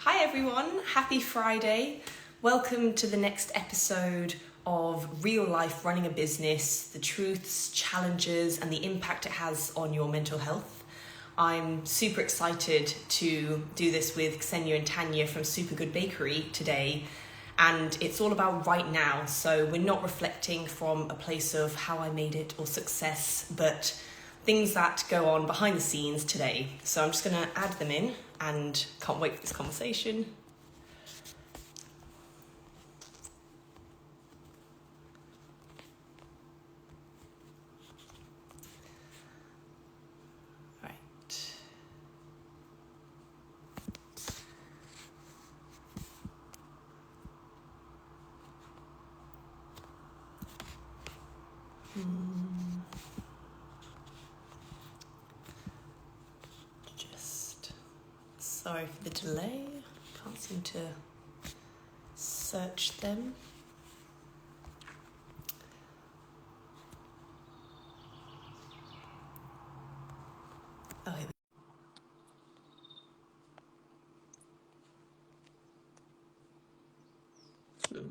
Hi everyone, happy Friday. Welcome to the next episode of Real Life Running a Business, the truths, challenges and the impact it has on your mental health. I'm super excited to do this with Ksenia and Tania from Supergood Bakery today, and it's all about right now. So we're not reflecting from a place of how I made it or success, but things that go on behind the scenes today. So I'm just going to add them in and can't wait for this conversation. Right. Just sorry for the delay. Can't seem to search them. Oh, here we go.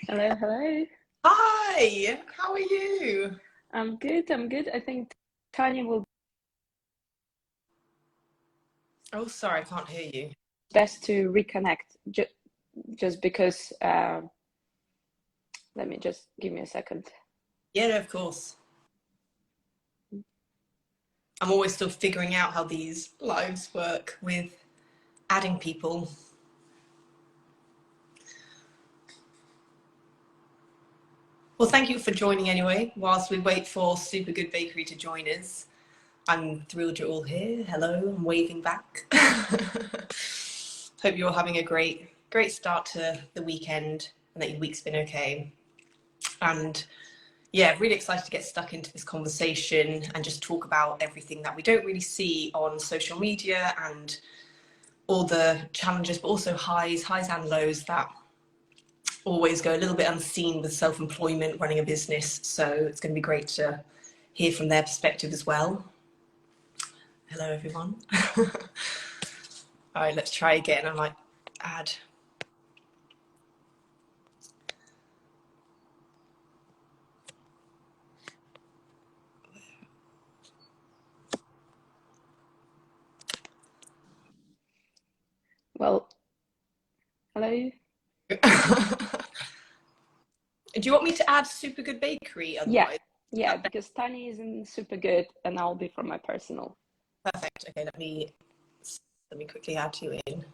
Hello, hello. Hi, how are you? I'm good. I think Tanya will Oh, sorry, I can't hear you. best to reconnect just because let me just give me a second. Yeah, no, of course. I'm always still figuring out how these lives work with adding people. Well, thank you for joining anyway, whilst we wait for Supergood Bakery to join us. I'm thrilled you're all here. Hello, I'm waving back. Hope you're all having a great start to the weekend and that your week's been okay. And yeah, really excited to get stuck into this conversation and just talk about everything that we don't really see on social media and all the challenges, but also highs and lows that always go a little bit unseen with self-employment, running a business. So it's going to be great to hear from their perspective as well. Hello, everyone. All right, let's try again. I might add. Well, hello. Do you want me to add Supergood Bakery otherwise? Yeah, because Tanya isn't super good and I'll be from my personal. Perfect. Okay, let me quickly add you in.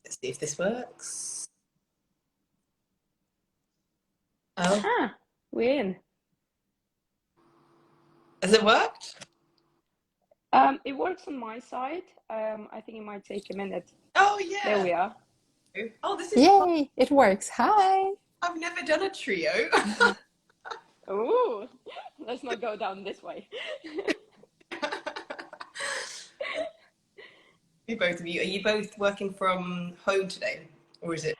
Let's see if this works. Oh. Ah, we're in. Has it worked? It works on my side. I think it might take a minute. Oh, yeah. There we are. Oh, this is Yay, fun. it works. Hi. I've never done a trio. Oh, let's not go down this way. Both of you, are you both working from home today, or is it?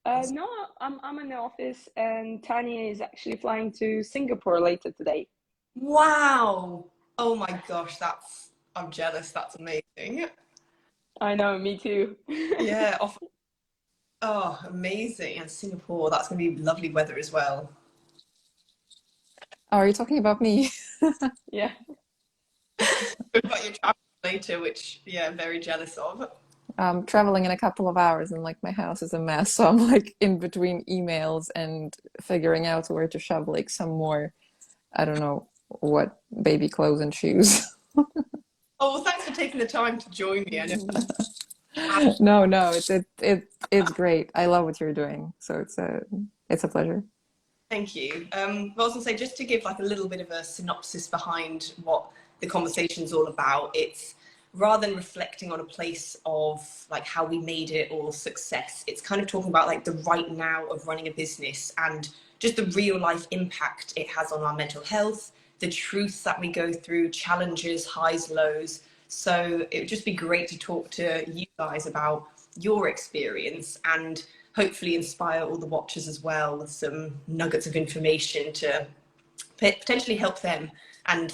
No, I'm in the office and Tanya is actually flying to Singapore later today. Wow. Oh my gosh, I'm jealous. That's amazing. I know, me too. Yeah. Oh, amazing. And Singapore, that's going to be lovely weather as well. Oh, are you talking about me? Yeah. What about your travel later, which, yeah, I'm very jealous of. I'm traveling in a couple of hours and like my house is a mess. So I'm like in between emails and figuring out where to shove like some more, I don't know what, baby clothes and shoes. Oh, well, thanks for taking the time to join me. I know. No, it's great. I love what you're doing. So it's a pleasure. Thank you. Well, I was going to say, just to give like a little bit of a synopsis behind what the conversation's all about, it's rather than reflecting on a place of like how we made it or success, it's kind of talking about like the right now of running a business and just the real life impact it has on our mental health, the truths that we go through, challenges, highs, lows. So it would just be great to talk to you guys about your experience and hopefully inspire all the watchers as well with some nuggets of information to potentially help them, and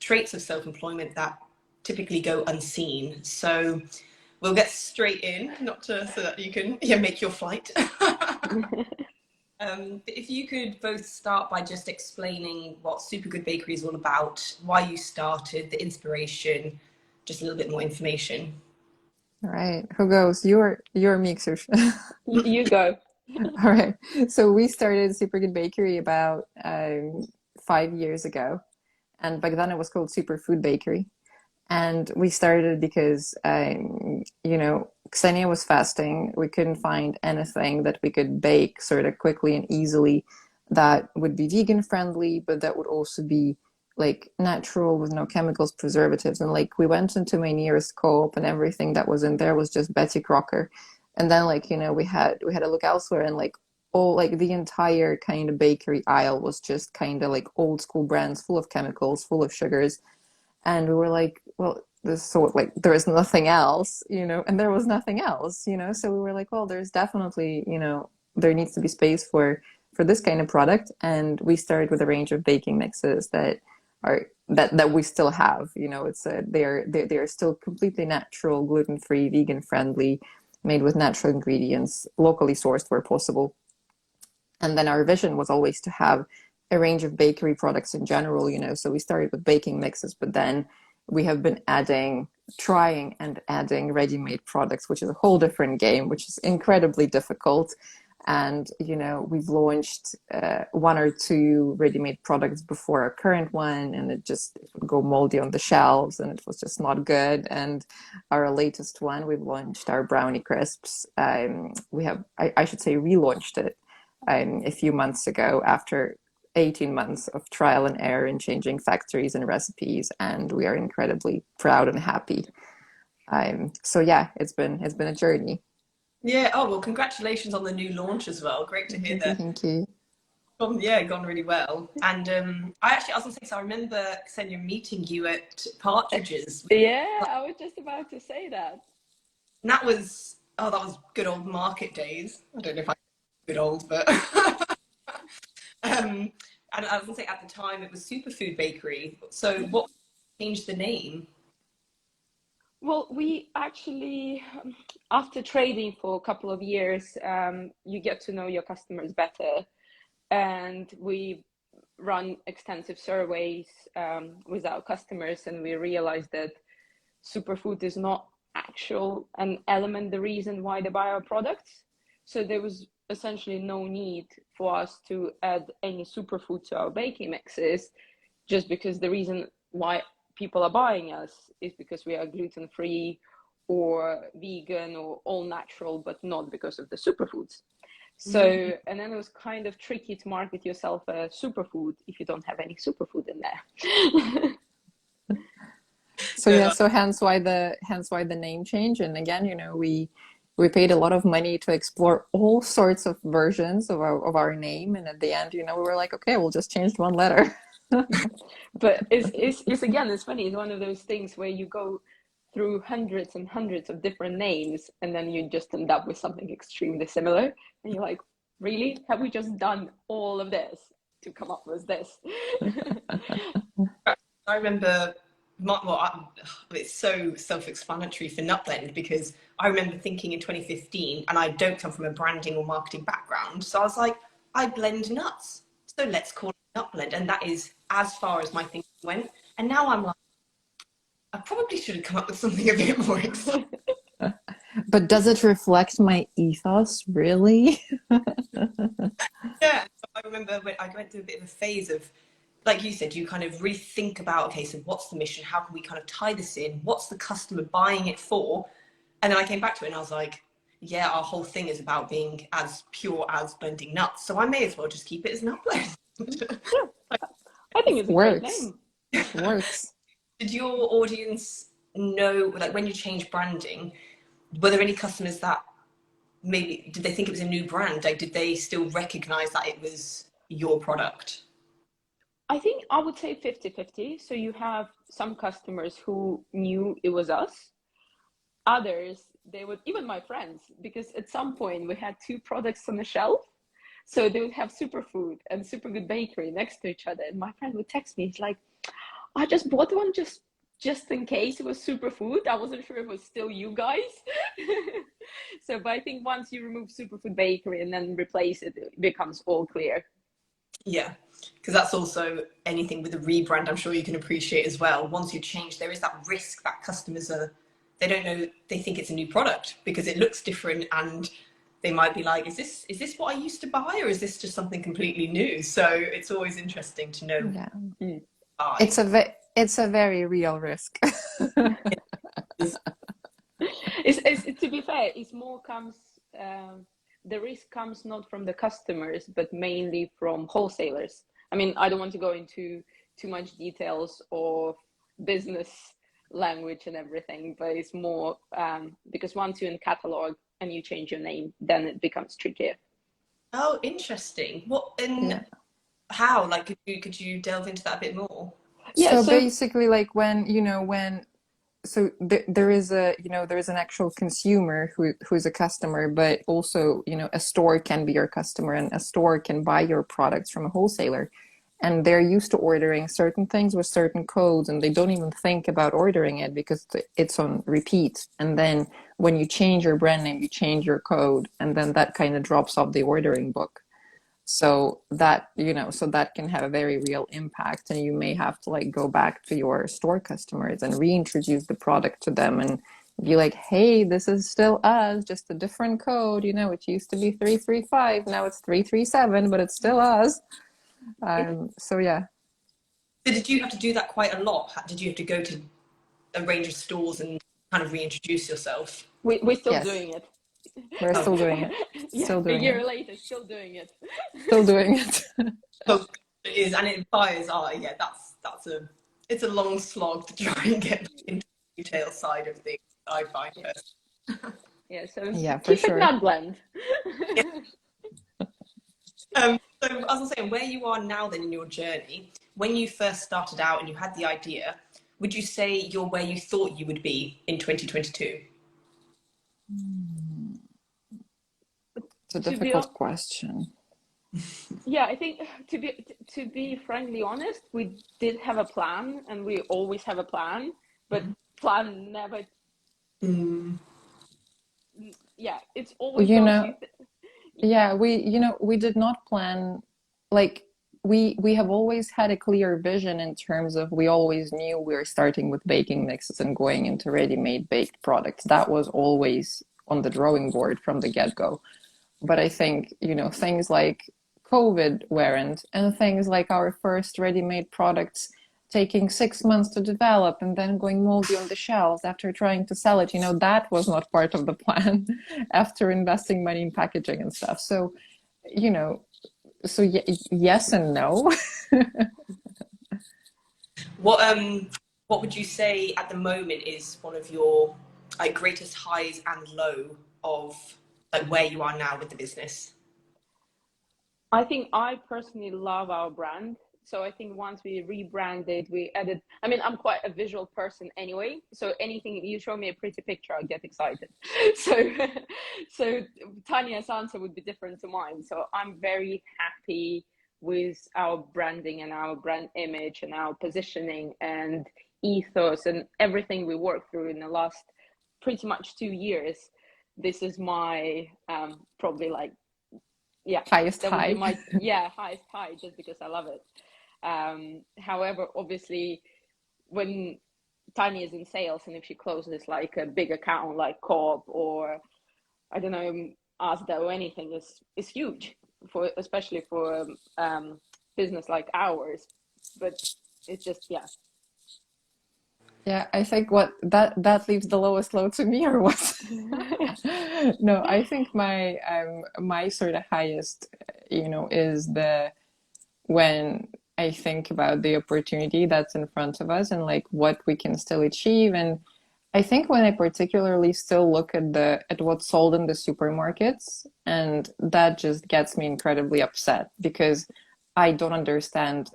traits of self-employment that typically go unseen. So we'll get straight in, so that you can make your flight. But if you could both start by just explaining what Supergood Bakery is all about, why you started, the inspiration, just a little bit more information. All right, who goes? You're me, Ksenia. You go. All right. So we started Supergood Bakery about 5 years ago, and back then it was called Superfood Bakery. And we started because, Ksenia was fasting. We couldn't find anything that we could bake sort of quickly and easily that would be vegan friendly, but that would also be like natural with no chemicals, preservatives. And like we went into my nearest co-op and everything that was in there was just Betty Crocker. And then we had to look elsewhere, and like all like the entire kind of bakery aisle was just kind of like old school brands full of chemicals, full of sugars. And we were like, well, there is nothing else, and there was nothing else, so we were like, well, there's definitely, there needs to be space for this kind of product. And we started with a range of baking mixes that we still have, they're still completely natural, gluten-free, vegan friendly, made with natural ingredients, locally sourced where possible. And then our vision was always to have a range of bakery products in general, so we started with baking mixes, but then we have been trying and adding ready-made products, which is a whole different game, which is incredibly difficult. And we've launched one or two ready-made products before our current one, and it would go moldy on the shelves, and it was just not good. And our latest one, we've launched our brownie crisps. I should say relaunched it a few months ago after 18 months of trial and error and changing factories and recipes, and we are incredibly proud and happy. So yeah, it's been a journey. Yeah. Oh well, congratulations on the new launch as well. Great to hear that. Thank you. Gone really well. And I was gonna say, so I remember Ksenia meeting you at Partridges. Yeah, I was just about to say that. And that was good old market days. I don't know if I'm good old, but and I was gonna say at the time it was Superfood Bakery. So what changed the name? Well, we actually, after trading for a couple of years, you get to know your customers better. And we run extensive surveys with our customers, and we realized that superfood is not an element, the reason why they buy our products. So there was essentially no need for us to add any superfood to our baking mixes, just because the reason why people are buying us is because we are gluten-free or vegan or all natural, but not because of the superfoods. So, and then it was kind of tricky to market yourself a superfood if you don't have any superfood in there. So hence why the name change. And again, we paid a lot of money to explore all sorts of versions of our name, and at the end, we were like, okay, we'll just change one letter. But it's funny. It's one of those things where you go through hundreds and hundreds of different names, and then you just end up with something extremely similar, and you're like, really? Have we just done all of this to come up with this? I remember, it's so self-explanatory for Nutblend, because I remember thinking in 2015, and I don't come from a branding or marketing background, so I was like, I blend nuts, so let's call it Nutblend. And that is as far as my thinking went. And now I'm like, I probably should have come up with something a bit more exciting. But does it reflect my ethos, really? Yeah, so I remember when I went through a bit of a phase of, like you said, you kind of rethink about, okay, so what's the mission? How can we kind of tie this in? What's the customer buying it for? And then I came back to it and I was like, yeah, our whole thing is about being as pure as blending nuts. So I may as well just keep it as Nutblend. Yeah, I think it's a great name. It works. Did your audience know, like when you changed branding, were there any customers that maybe, did they think it was a new brand? Like, did they still recognize that it was your product? I think I would say 50-50. So you have some customers who knew it was us. Others, even my friends, because at some point we had two products on the shelf. So they would have Superfood and Supergood Bakery next to each other. And my friend would text me, he's like, I just bought one just in case it was Superfood. I wasn't sure if it was still you guys. So, but I think once you remove Superfood Bakery and then replace it, it becomes all clear. Yeah, because that's also anything with a rebrand, I'm sure you can appreciate as well. Once you change, there is that risk that customers they don't know, they think it's a new product because it looks different, and they might be like, is this what I used to buy, or is this just something completely new? So it's always interesting to know. Yeah. It's a very real risk. It's to be fair, it's more comes the risk comes not from the customers, but mainly from wholesalers. I mean, I don't want to go into too much details of business language and everything, but it's more because once you're in catalog and you change your name, then it becomes trickier. Oh, interesting. What and how? Like, could you delve into that a bit more? Yeah, so basically, like so there is an actual consumer who's a customer, but also, a store can be your customer, and a store can buy your products from a wholesaler, and they're used to ordering certain things with certain codes, and they don't even think about ordering it because it's on repeat. And then when you change your brand name, you change your code, and then that kind of drops off the ordering book. So that, so that can have a very real impact, and you may have to like go back to your store customers and reintroduce the product to them and be like, hey, this is still us, just a different code. It used to be 335, now it's 337, but it's still us. So yeah. So did you have to do that quite a lot? Did you have to go to a range of stores and kind of reintroduce yourself? We're still doing it. We're still doing it. Still doing a year later, still doing it. Still doing it. So it is, and it implies, it's a long slog to try and get into the retail side of things, I find personally. Yeah, so for keep it not blend. So as I was saying, where you are now then in your journey, when you first started out and you had the idea, would you say you're where you thought you would be in 2022? It's a difficult question. Yeah, I think to be frankly honest, we did have a plan, and we always have a plan, but plan never. Yeah, it's always we did not plan, like we have always had a clear vision in terms of, we always knew we were starting with baking mixes and going into ready-made baked products. That was always on the drawing board from the get-go. But I think, things like COVID weren't, and things like our first ready-made products taking 6 months to develop and then going moldy on the shelves after trying to sell it, that was not part of the plan after investing money in packaging and stuff. So, yes and no. What would you say at the moment is one of your greatest highs and low of where you are now with the business? I think I personally love our brand. So I think once we rebranded, we added, I'm quite a visual person anyway. So anything, you show me a pretty picture, I get excited. So Tania's answer would be different to mine. So I'm very happy with our branding and our brand image and our positioning and ethos and everything we worked through in the last pretty much 2 years. This is my probably highest high. Highest high, just because I love it. However, obviously, when Tanya is in sales and if she closes like a big account like Co-op or I don't know, Asda or anything, is huge especially for business like ours. But it's just Yeah, I think that leaves the lowest low to me, or what? No, I think my sort of highest, is when I think about the opportunity that's in front of us and like what we can still achieve. And I think when I particularly still look at what's sold in the supermarkets, and that just gets me incredibly upset because I don't understand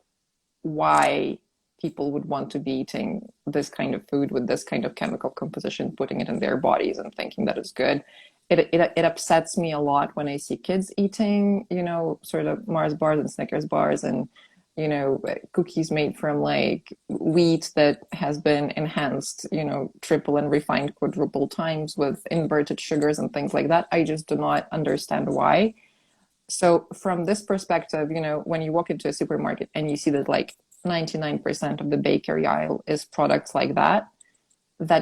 why people would want to be eating this kind of food with this kind of chemical composition, putting it in their bodies and thinking that it's good. it upsets me a lot when I see kids eating, you know, sort of Mars bars and Snickers bars and, you know, cookies made from like wheat that has been enhanced, you know, triple and refined quadruple times with inverted sugars and things like that. I just do not understand why. So from this perspective, you know, when you walk into a supermarket and you see that like 99% of the bakery aisle is products like that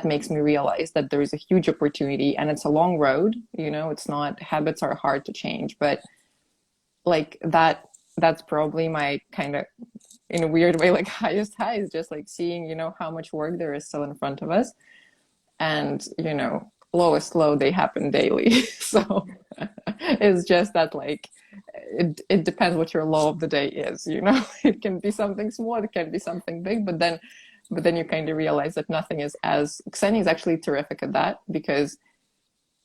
makes me realize that there is a huge opportunity, and it's a long road. You know, it's not, habits are hard to change, but like that's probably my kind of, in a weird way, like highest high is just like seeing, you know, how much work there is still in front of us. And, you know, lowest low, they happen daily. So it's just that like it depends what your low of the day is, you know. It can be something small, it can be something big, but then you kind of realize that nothing is as, Ksenia is actually terrific at that, because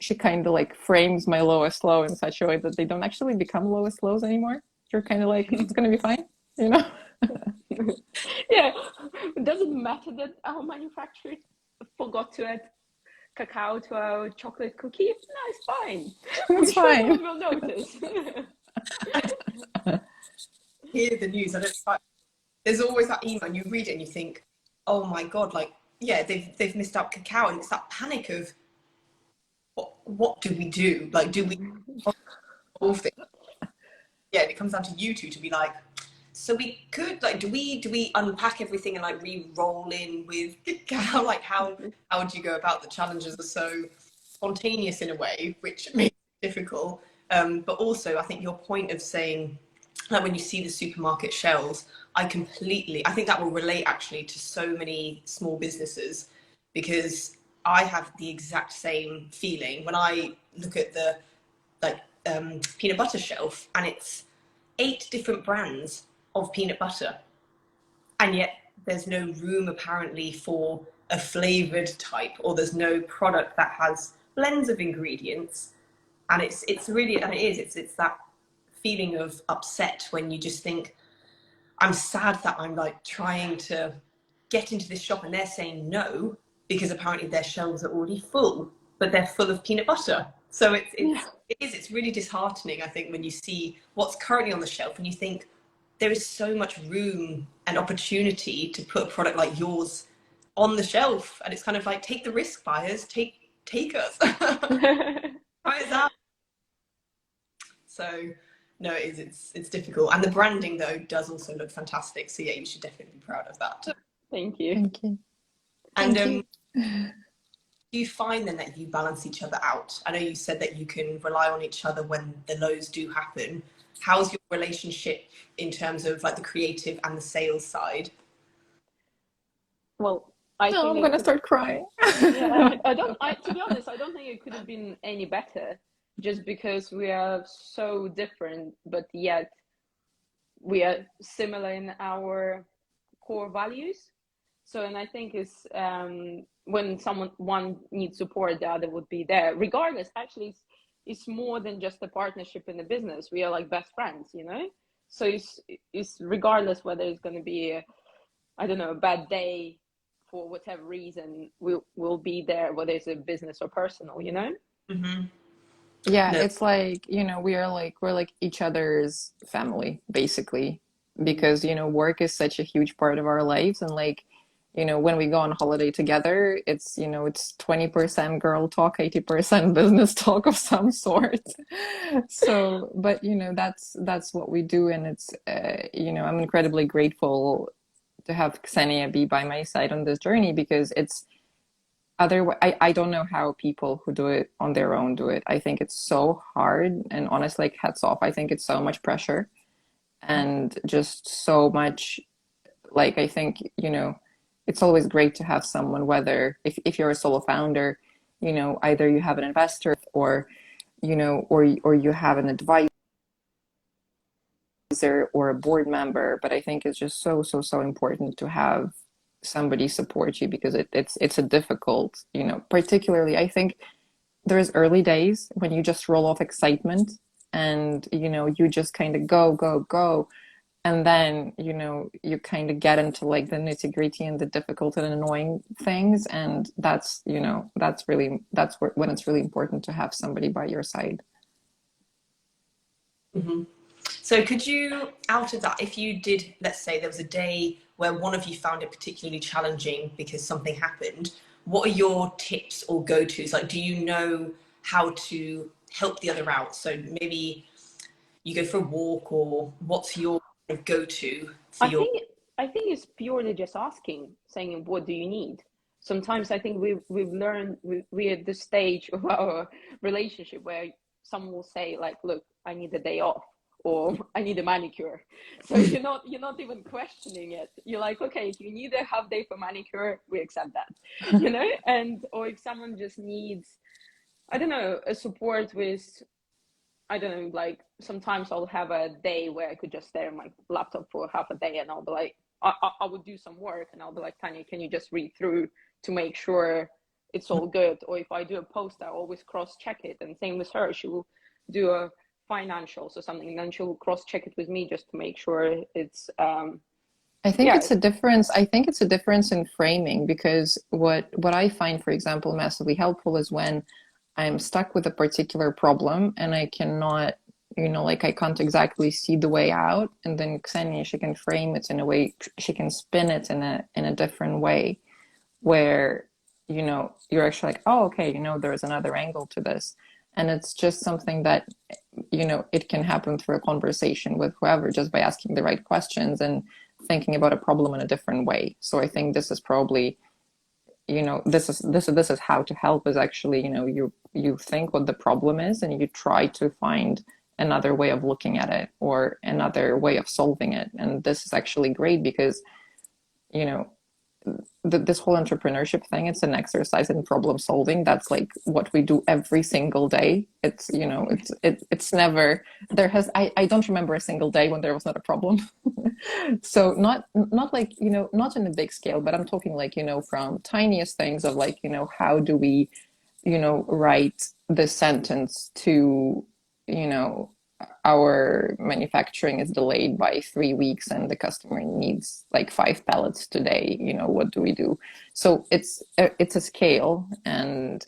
she kind of like frames my lowest low in such a way that they don't actually become lowest lows anymore. You're kind of like, it's going to be fine, you know? Yeah, it doesn't matter that our manufacturer forgot to add cacao to our chocolate cookie. No, it's fine. It's fine. No one will notice. Hear the news. I don't. There's always that email, and you read it and you think, oh my god, like, yeah, they've missed out cacao, and it's that panic of what do we do? Like, do we all things? Yeah, and it comes down to you two to be like, so we could, like, do we unpack everything and like re-roll in with cacao? Like, how would you go about? The challenges are so spontaneous in a way, which makes it difficult. But also, I think your point of saying, like, when you see the supermarket shelves, I think that will relate actually to so many small businesses, because I have the exact same feeling when I look at the peanut butter shelf, and it's 8 different brands of peanut butter, and yet there's no room apparently for a flavored type, or there's no product that has blends of ingredients. And it's that feeling of upset when you just think, I'm sad that I'm like trying to get into this shop and they're saying no, because apparently their shelves are already full, but they're full of peanut butter. So it's really disheartening, I think, when you see what's currently on the shelf and you think there is so much room and opportunity to put a product like yours on the shelf. And it's kind of like, take the risk, buyers, take us. Try us out. So no, it's difficult. And the branding though does also look fantastic. So yeah, you should definitely be proud of that. Thank you. Thank you. And do you find then that you balance each other out? I know you said that you can rely on each other when the lows do happen. How's your relationship in terms of like the creative and the sales side? Well, I'm gonna start crying. Yeah, to be honest, I don't think it could have been any better, just because we are so different, but yet we are similar in our core values. So, and I think it's when one needs support, the other would be there. Regardless, actually, it's more than just a partnership in the business. We are like best friends, you know. So it's regardless whether it's going to be a bad day for whatever reason, we'll be there, whether it's a business or personal, you know. Mm-hmm. Yeah, it's like, you know, we're like each other's family, basically, because, you know, work is such a huge part of our lives. And like, you know, when we go on holiday together, it's, you know, it's 20% girl talk, 80% business talk of some sort. So, but, you know, that's what we do. And it's, you know, I'm incredibly grateful to have Ksenia be by my side on this journey, because it's, otherwise, I don't know how people who do it on their own do it. I think it's so hard, and honestly, like, hats off. I think it's so much pressure and just so much, like, I think, you know, it's always great to have someone, whether if you're a solo founder, you know, either you have an investor or, you know, or you have an advisor or a board member. But I think it's just so important to have somebody support you, because it's a difficult, you know, particularly I think there's early days when you just roll off excitement and, you know, you just kind of go. And then, you know, you kind of get into like the nitty-gritty and the difficult and annoying things. And that's, you know, that's where, when it's really important to have somebody by your side. Mm-hmm. So could you, out of that, if you did, let's say there was a day where one of you found it particularly challenging because something happened, what are your tips or go-tos? Like, do you know how to help the other out? So maybe you go for a walk, or what's your go-to for I your... think I think it's purely just asking, saying, "What do you need?" Sometimes I think we've learned we're at the stage of our relationship where someone will say like, "Look, I need a day off," or "I need a manicure." So you're not even questioning it. You're like, "Okay, if you need a half day for manicure, we accept that," you know. And or if someone just needs, I don't know, a support with, I don't know, like sometimes I'll have a day where I could just stare at my laptop for half a day and I'll be like, I would do some work and I'll be like, Tanya, can you just read through to make sure it's all good? Or if I do a post, I always cross check it. And same with her, she will do a financials or something, and then she'll cross check it with me just to make sure it's, I think yeah. it's a difference. I think it's a difference in framing, because what I find, for example, massively helpful is when I'm stuck with a particular problem and I cannot, you know, like I can't exactly see the way out. And then Ksenia, she can frame it in a way, she can spin it in a different way where, you know, you're actually like, oh, okay, you know, there's another angle to this. And it's just something that, you know, it can happen through a conversation with whoever, just by asking the right questions and thinking about a problem in a different way. So I think this is probably, you know, this is how to help, is actually, you know, you think what the problem is and you try to find another way of looking at it or another way of solving it. And this is actually great because, you know, this whole entrepreneurship thing, it's an exercise in problem solving. That's like what we do every single day. It's, you know, it's never, there has, I don't remember a single day when there was not a problem. So not like, you know, not in a big scale, but I'm talking like, you know, from tiniest things of like, you know, how do we, you know, write this sentence to, you know, our manufacturing is delayed by 3 weeks and the customer needs like 5 pallets today, you know, what do we do? So it's a scale, and,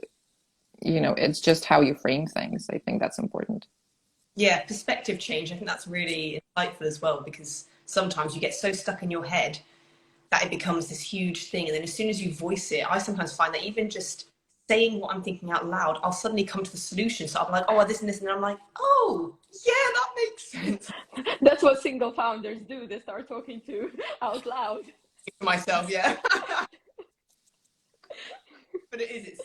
you know, it's just how you frame things. I think that's important. Yeah, perspective change. I think that's really insightful as well, because sometimes you get so stuck in your head that it becomes this huge thing. And then as soon as you voice it, I sometimes find that even just saying what I'm thinking out loud, I'll suddenly come to the solution. So I'm like, oh, this and this. And then I'm like, oh, yeah, that makes sense. That's what single founders do. They start talking to out loud. To myself, yeah. But it's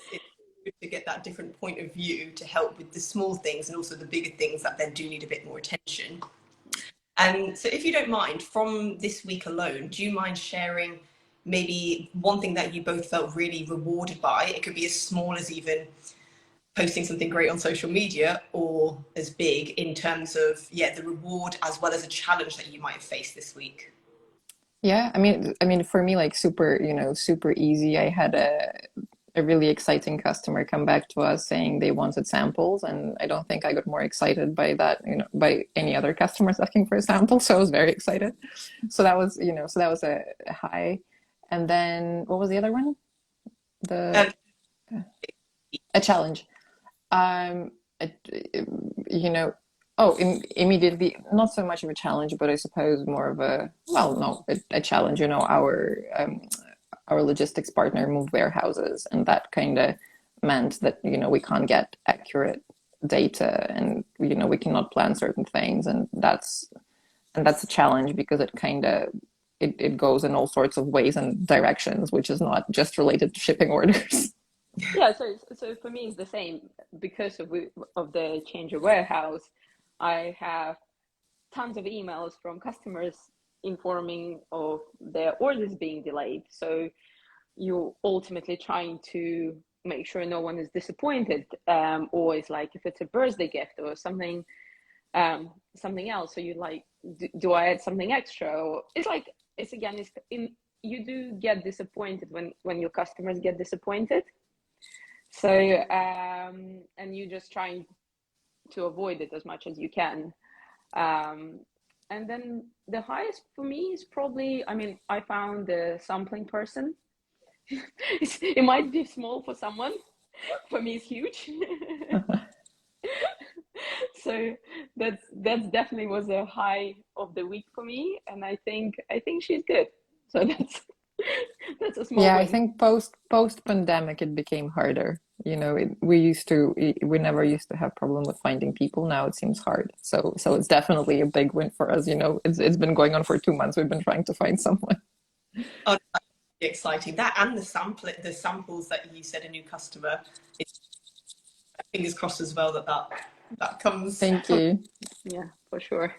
good to get that different point of view to help with the small things and also the bigger things that then do need a bit more attention. And so if you don't mind, from this week alone, do you mind sharing maybe one thing that you both felt really rewarded by? It could be as small as even posting something great on social media, or as big in terms of, yeah, the reward as well as a challenge that you might have faced this week. Yeah, I mean, for me, like super, you know, super easy. I had a really exciting customer come back to us saying they wanted samples, and I don't think I got more excited by that, you know, by any other customers asking for a sample. So I was very excited. So that was, you know, so that was a high. And then what was the other one? The a challenge. Um, it, you know, oh, immediately, not so much of a challenge, but I suppose more of a, well, no, a challenge. You know, our logistics partner moved warehouses, and that kind of meant that, you know, we can't get accurate data, and, you know, we cannot plan certain things, and that's a challenge because it kind of it goes in all sorts of ways and directions, which is not just related to shipping orders. Yeah, so for me it's the same because of the change of warehouse. I have tons of emails from customers informing of their orders being delayed. So you're ultimately trying to make sure no one is disappointed, or it's like if it's a birthday gift or something, something else. So you're like, do I add something extra? Or it's like it's again, it's in you do get disappointed when your customers get disappointed. So and you're just trying to avoid it as much as you can. And then the highest for me is probably, I mean, I found the sampling person. It might be small for someone. For me, it's huge. So that's definitely was a high of the week for me, and I think she's good. So that's a small Yeah, I win. think post pandemic it became harder. You know, we never used to have problem with finding people. Now it seems hard. So it's definitely a big win for us. You know, it's been going on for 2 months. We've been trying to find someone. Oh, that's really exciting. That and the samples that you said a new customer. It's, fingers crossed as well that comes. Thank you. Yeah, for sure.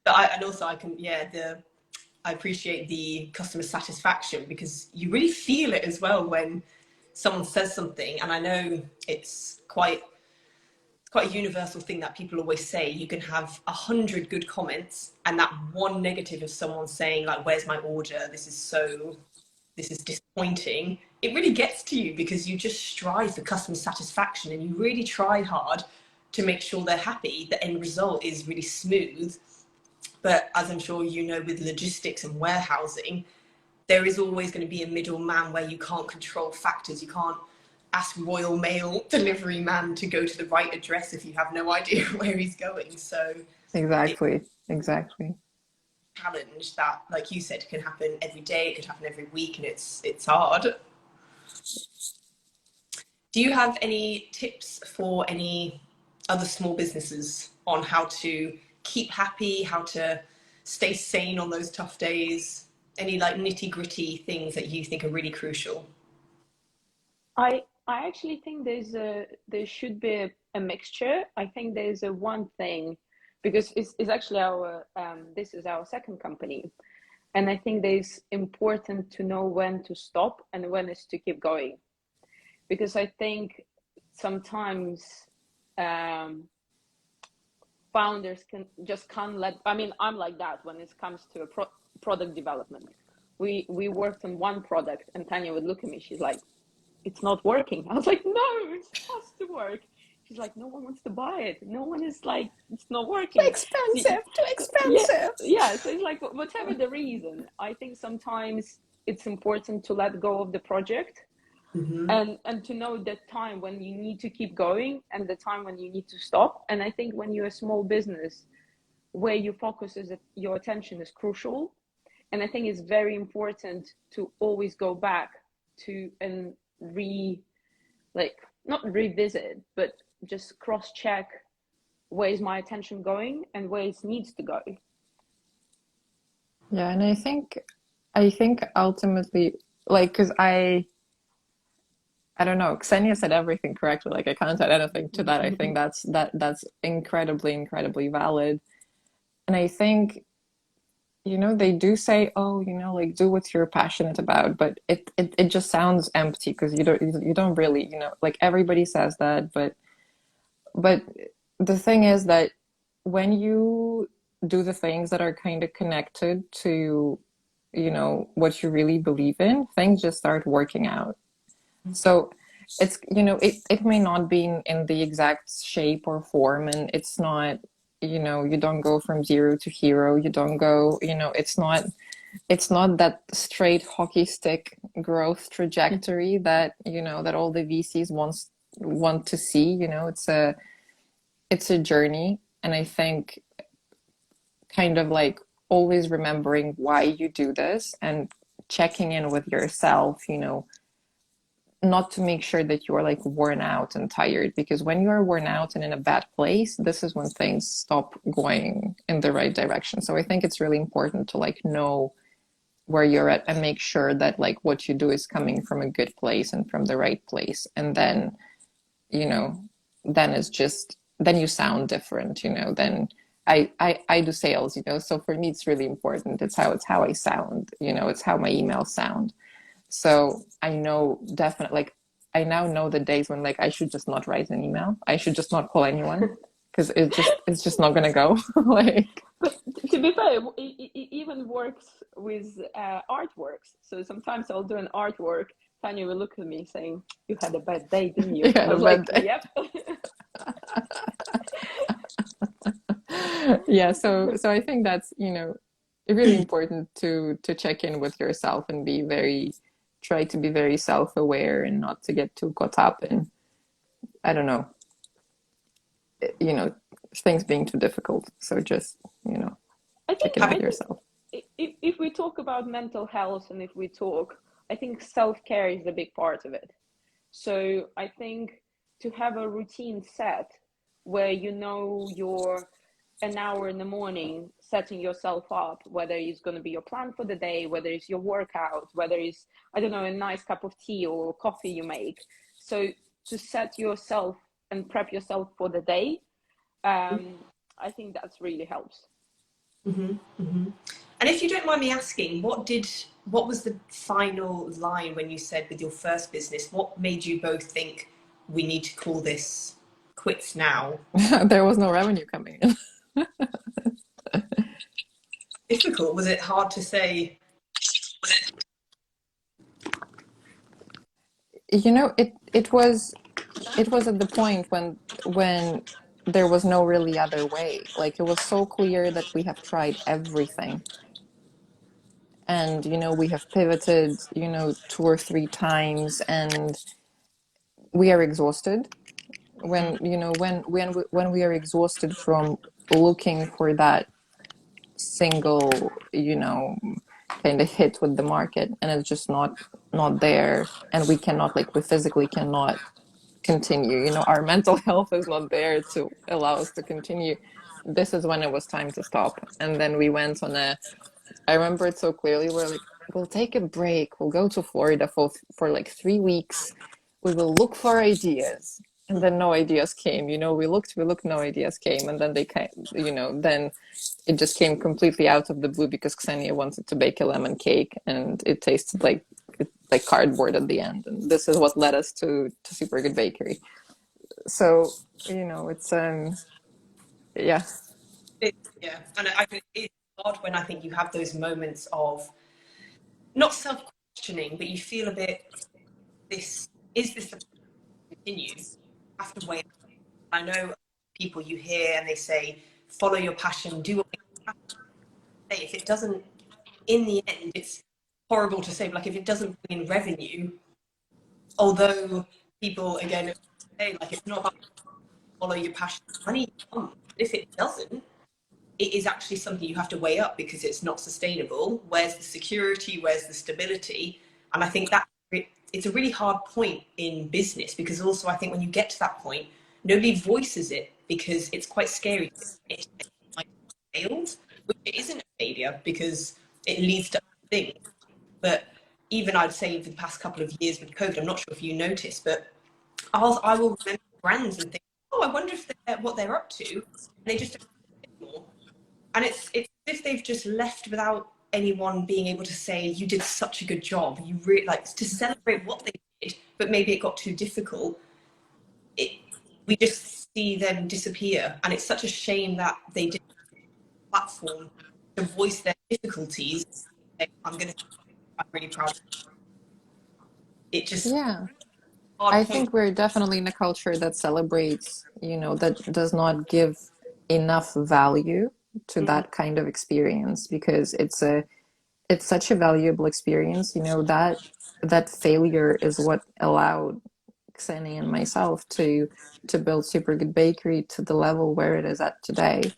And also I appreciate the customer satisfaction, because you really feel it as well when someone says something. And I know it's quite a universal thing that people always say. You can have 100 good comments, and that one negative of someone saying like, "Where's my order? This is disappointing." It really gets to you, because you just strive for customer satisfaction and you really try hard to make sure they're happy. The end result is really smooth. But as I'm sure you know, with logistics and warehousing, there is always going to be a middleman where you can't control factors. You can't ask Royal Mail delivery man to go to the right address if you have no idea where he's going. So Exactly. it's a challenge that, like you said, can happen every day. It could happen every week, and it's hard. Do you have any tips for any other small businesses on how to keep happy, how to stay sane on those tough days? Any like nitty gritty things that you think are really crucial? I actually think there should be a mixture. I think there's a one thing, because it's actually our this is our second company, and I think there's important to know when to stop and when is to keep going, because I think sometimes founders can't let. I mean, I'm like that when it comes to a product development. We worked on one product, and Tanya would look at me. She's like, "It's not working." I was like, "No, it has to work." She's like, "No one wants to buy it. No one is like, it's not working. Too expensive, too expensive. Yeah. So it's like, whatever the reason, I think sometimes it's important to let go of the project, and to know the time when you need to keep going and the time when you need to stop. And I think when you're a small business, where your focus is, your attention is crucial. And I think it's very important to always go back to and not revisit, but just cross-check where is my attention going and where it needs to go. Yeah, and I think ultimately, like, because I don't know, Ksenia said everything correctly. Like, I can't add anything to that. I think that's incredibly valid. And I think, you know, they do say, oh, you know, like, do what you're passionate about, but it just sounds empty, because you don't really, you know, like, everybody says that, but the thing is that when you do the things that are kind of connected to, you know, what you really believe in, things just start working out. So it's, you know, it may not be in the exact shape or form, and it's not, you know, you don't go from zero to hero. You don't go, you know, it's not that straight hockey stick growth trajectory that, you know, that all the VCs want to see. You know, it's a journey. And I think kind of like always remembering why you do this and checking in with yourself, you know, not to make sure that you're like worn out and tired, because when you're worn out and in a bad place, this is when things stop going in the right direction. So I think it's really important to like know where you're at and make sure that like what you do is coming from a good place and from the right place. And then, you know, then you sound different, you know. Then I do sales, you know, so for me it's really important. It's how I sound, you know, it's how my emails sound. So I know definitely, like, I now know the days when like I should just not write an email. I should just not call anyone, because it's just not gonna go. Like, but to be fair, it even works with artworks. So sometimes I'll do an artwork. Tanya will look at me saying, "You had a bad day, didn't you?" You had I was a bad like, day. "Yep." Yeah, so I think that's, really important to check in with yourself and try to be very self-aware and not to get too caught up in, I don't know, you know, things being too difficult. So just, I check think in with yourself. if we talk about mental health, and if we talk, I think self-care is a big part of it. So I think to have a routine set where you're an hour in the morning setting yourself up, whether it's going to be your plan for the day, whether it's your workout, whether it's, I don't know, a nice cup of tea or coffee you make. So to set yourself and prep yourself for the day, I think that really helps. And if you don't mind me asking, what was the final line when you said with your first business? What made you both think we need to call this quits now? There was no revenue coming in. Difficult? Was it hard to say? It was at the point when there was no really other way. Like, it was so clear that we have tried everything. And, we have pivoted, 2 or 3 times, and we are exhausted. When we are exhausted from looking for that single, kind of hit with the market, and it's just not there, and we physically cannot continue. Our mental health is not there to allow us to continue. This is when it was time to stop. And then we went on I remember it so clearly. We're like, we'll take a break. We'll go to Florida for like 3 weeks. We will look for ideas. And then no ideas came. We looked, no ideas came. And then they came, then it just came completely out of the blue because Ksenia wanted to bake a lemon cake, and it tasted like cardboard at the end. And this is what led us to Supergood Bakery. So, it's yeah. Yeah, and it's hard when I think you have those moments of not self-questioning, but you feel a bit, is this the continue? You have to wait. I know people you hear and they say, follow your passion, do what makes you happy. If it doesn't, in the end, it's horrible to say, but like if it doesn't bring in revenue, although people again say like it's not about follow your passion, money comes. If it doesn't, it is actually something you have to weigh up because it's not sustainable. Where's the security? Where's the stability? And I think that it's a really hard point in business, because also I think when you get to that point, nobody voices it because it's quite scary. It failed, which it isn't a failure because it leads to other things. But even I'd say for the past couple of years with COVID, I'm not sure if you noticed, but I will remember brands and think, oh, I wonder what they're up to. And they just don't anymore. And it's as if they've just left without anyone being able to say, you did such a good job. You really like to celebrate what they did, but maybe it got too difficult. We just see them disappear. And it's such a shame that they didn't have a platform to voice their difficulties. I'm really proud of it. It just, Yeah. hard I point. think we're definitely in a culture that celebrates, that does not give enough value to that kind of experience, because it's such a valuable experience. That failure is what allowed Ksenia and myself to build Supergood Bakery to the level where it is at today.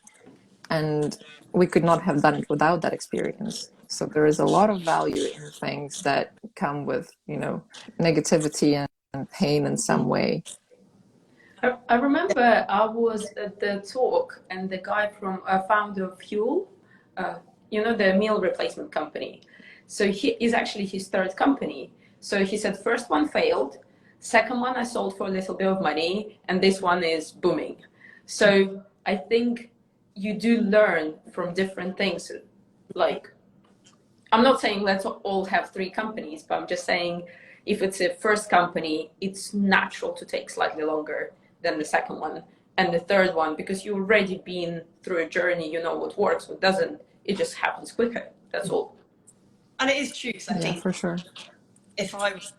And we could not have done it without that experience. So there is a lot of value in things that come with, negativity and pain in some way. I remember I was at the talk, and the guy from founder of Fuel, the meal replacement company. So he is actually his third company. So he said, first one failed, second one I sold for a little bit of money, and this one is booming. So I think you do learn from different things. Like, I'm not saying let's all have 3 companies, but I'm just saying if it's a first company, it's natural to take slightly longer than the second one and the third one, because you've already been through a journey, you know what works, what doesn't. It just happens quicker. That's all. And it is true, because I think for sure. if I was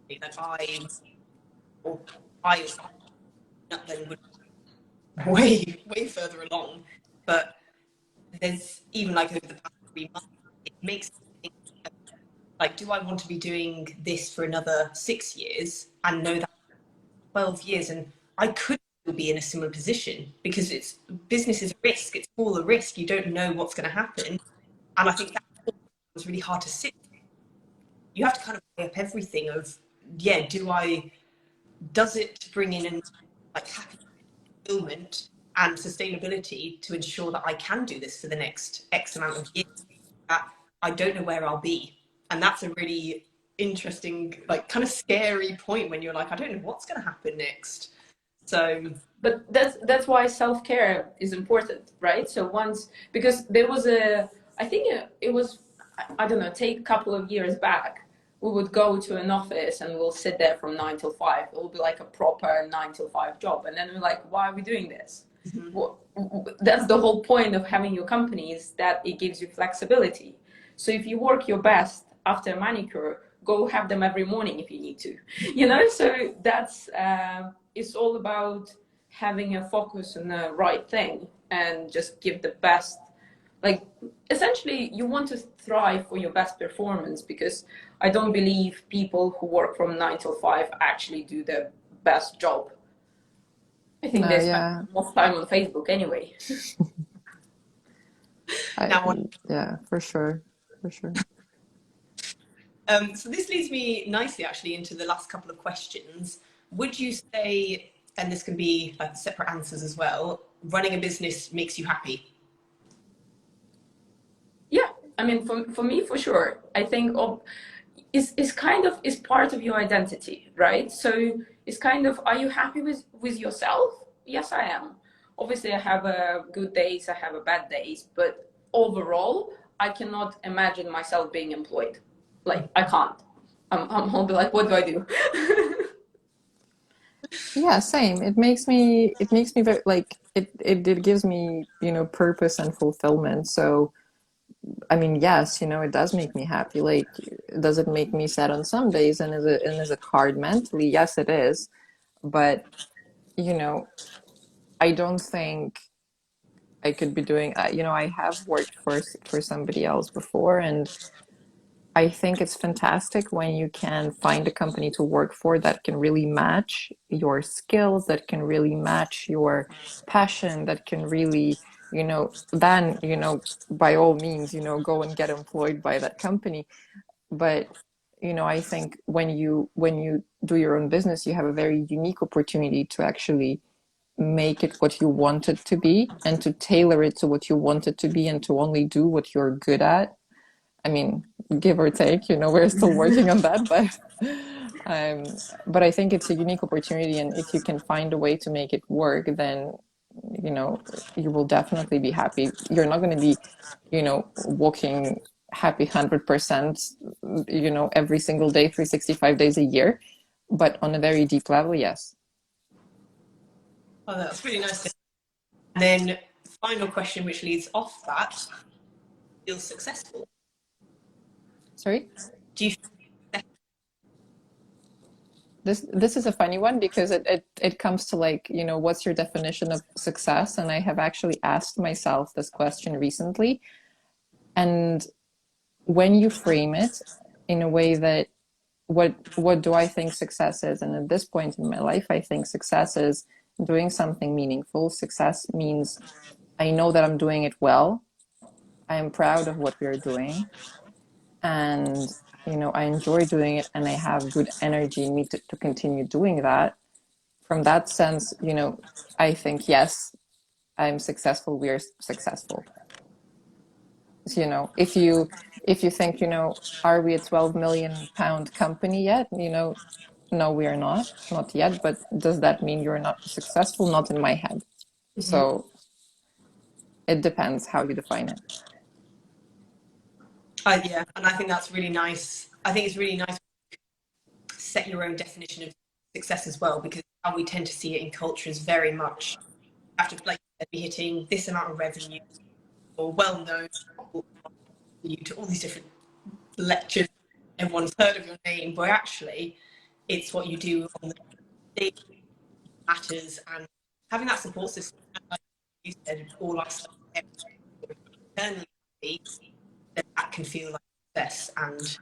that I then would way further along. But there's even like over the past 3 months, it makes me think, like, do I want to be doing this for another 6 years and know that 12 years and I could be in a similar position, because it's business is risk, it's all a risk, you don't know what's going to happen. And I think that was really hard to sit. You have to kind of weigh up everything of, yeah, does it bring in like happy fulfillment and sustainability to ensure that I can do this for the next X amount of years, that I don't know where I'll be. And that's a really interesting, like kind of scary point when you're like, I don't know what's going to happen next. So, but that's why self-care is important, right? So once, because there was I think it was, I don't know, take a couple of years back, we would go to an office and we'll sit there from 9 till 5. It will be like a proper 9 till 5 job. And then we're like, why are we doing this? Mm-hmm. Well, that's the whole point of having your company, is that it gives you flexibility. So if you work your best after a manicure, go have them every morning if you need to, you know? So that's, it's all about having a focus on the right thing and just give the best. Like, essentially, you want to thrive for your best performance, because I don't believe people who work from 9 till 5 actually do their best job. I think they spend most time on Facebook anyway. Yeah, for sure. For sure. So this leads me nicely actually into the last couple of questions. Would you say, and this can be like separate answers as well, running a business makes you happy? Yeah, I mean, for me, for sure. I think it's kind of is part of your identity, right? So it's kind of, are you happy with yourself? Yes, I am. Obviously, I have good days, I have bad days, but overall, I cannot imagine myself being employed. Like, I can't. I'll be like, what do I do? Yeah, same. It makes me very, like, it gives me, purpose and fulfillment. So, I mean, yes, it does make me happy. Like, does it make me sad on some days, and is it hard mentally? Yes, it is. But, I don't think I could be doing, I have worked for somebody else before, and I think it's fantastic when you can find a company to work for that can really match your skills, that can really match your passion, that can really, then, by all means, go and get employed by that company. But, I think when you do your own business, you have a very unique opportunity to actually make it what you want it to be, and to tailor it to what you want it to be, and to only do what you're good at. I mean, give or take, we're still working on that, but I think it's a unique opportunity, and if you can find a way to make it work, then, you will definitely be happy. You're not going to be, walking happy 100%, every single day, 365 days a year, but on a very deep level, yes. Oh, that's really nice. And then final question, which leads off that, feel successful? Sorry? Do you? This is a funny one, because it comes to, like, what's your definition of success? And I have actually asked myself this question recently. And when you frame it in a way that, what do I think success is? And at this point in my life, I think success is doing something meaningful. Success means I know that I'm doing it well. I am proud of what we are doing. And I enjoy doing it, and I have good energy in me to continue doing that. From that sense, I think, yes, I'm successful, we are successful. So, if you think, are we a 12 million pound company yet? No, we are not yet. But does that mean you're not successful? Not in my head. Mm-hmm. So it depends how you define it. Yeah, and I think that's really nice. I think it's really nice to set your own definition of success as well, because how we tend to see it in culture is very much after, like, be hitting this amount of revenue, or well known to all these different lectures. Everyone's heard of your name, but actually, it's what you do on the day matters, and having that support system, like you said, all our stuff internally happy, then that can feel like success, and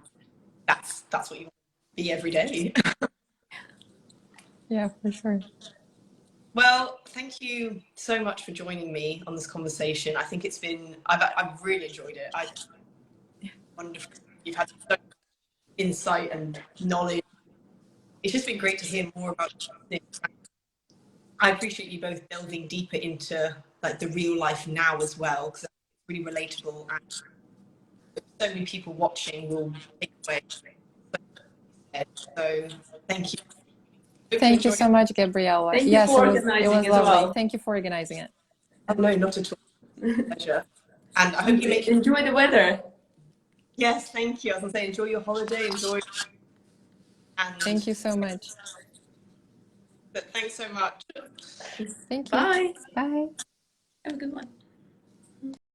that's what you want to be every day. Yeah, for sure. Well, thank you so much for joining me on this conversation. I think I've really enjoyed it. Wonderful. You've had so much insight and knowledge. It's just been great to hear more about this. I appreciate you both delving deeper into like the real life now as well, because it's really relatable, and so many people watching will take away. So thank you. Thank you so much, Gabriella. Thank you Yes, for it organizing was as lovely. well. Thank you for organizing it. Oh, no, not at all. Pleasure. And I hope you make enjoy the weather. Yes, thank you. I was going to say, enjoy your holiday, and Thank you so much. but thanks so much. Thank you. Bye. Bye. Have a good one.